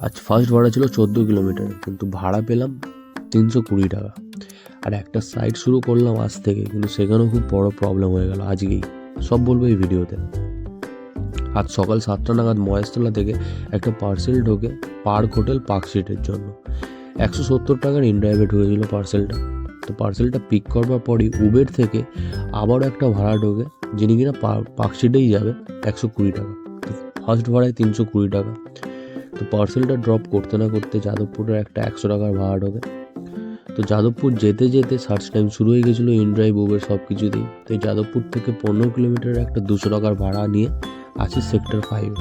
আজ ফার্স্ট ভাড়া ছিল 14 কিলোমিটার, কিন্তু ভাড়া পেলাম 320 টাকা। আর একটা সাইট শুরু করলাম আজ থেকে, কিন্তু সেখানেও খুব বড় প্রবলেম হয়ে গেল আজকেই। সব বলবো এই ভিডিওতে। আজ সকাল 7টা নাগাদ মহেশতলা থেকে একটা পার্সেল ঢোকে পার্ক হোটেল পার্কস্ট্রিটের জন্য। 170 টাকার ইনড্রাইভে ঢুকেছিল পার্সেলটা। তো পার্সেলটা পিক করবার পরই উবের থেকে আবারও একটা ভাড়া ঢোকে, যিনি কিনা পার্কস্ট্রিটেই যাবে, 120 টাকা। তো ফার্স্ট ভাড়ায় 320 টাকা। তো পার্সেলটা ড্রপ করতে না করতে যাদবপুরের একটা 100 টাকার ভাড়া ঢোকে। তো যাদবপুর যেতে যেতে সার্চ টাইম শুরু হয়ে গেছিলো ইনড্রাইভ উবের সব কিছুতেই। তো যাদবপুর থেকে 15 কিলোমিটারের একটা 200 টাকার ভাড়া নিয়ে আছি সেক্টর 5।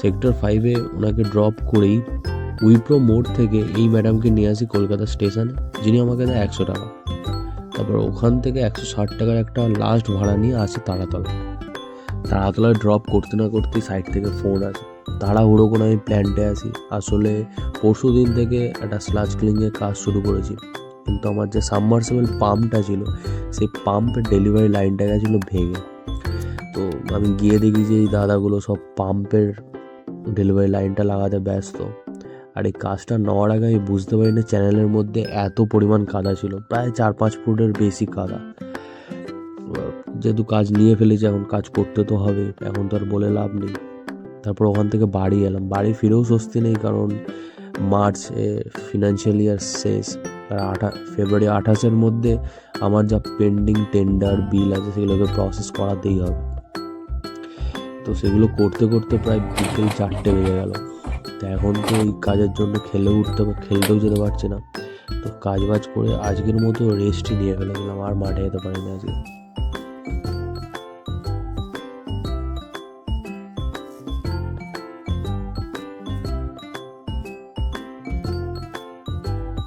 সেক্টর 5-এ ওনাকে ড্রপ করেই উইপ্রো মোড় থেকে এই ম্যাডামকে নিয়ে আসি কলকাতা স্টেশনে, যিনি আমাকে দেয় 100 টাকা। তারপর ওখান থেকে 160 টাকার একটা লাস্ট ভাড়া নিয়ে আসি তারাতলায় ড্রপ করতে না করতেই সাইড থেকে ফোন আসে। তাড়াহুড়ো করে আমি প্ল্যান্টে আসি। আসলে পরশু দিন থেকে একটা স্লাজ ক্লিনিংয়ের কাজ শুরু করেছি, কিন্তু আমার যে সাবমার্সিবল পাম্পটা ছিল, সেই পাম্পের ডেলিভারি লাইনটা গেছিলো ভেঙে। তো আমি গিয়ে দেখি যে এই দাদাগুলো সব পাম্পের ডেলিভারি লাইনটা লাগাতে ব্যস্ত। আর এই কাজটা নেওয়ার আগে আমি বুঝতে পারি না চ্যানেলের মধ্যে এত পরিমাণ কাদা ছিল, প্রায় 4-5 ফুটের বেশি কাদা। যেহেতু কাজ নিয়ে ফেলেছি, এখন কাজ করতে তো হবে, এখন তো আর বলে লাভ নেই। তারপর ওখান থেকে বাড়ি এলাম। বাড়ি ফিরেও স্বস্তি নেই, কারণ মার্চ ফিনান্সিয়াল ইয়ার শেষ। আর ফেব্রুয়ারি 28-এর মধ্যে আমার যা পেন্ডিং টেন্ডার বিল আছে সেগুলোকে প্রসেস করাতেই হবে। তো সেগুলো করতে করতে প্রায় বিকেল 4টে বেজে গেল। তো এখন তো এই কাজের জন্য খেলতেও যেতে পারছি না। তো কাজ বাজ করে আজকের মতো রেস্টই নিয়ে ফেলেছিলাম, আর মাঠে যেতে পারিনি আজকে।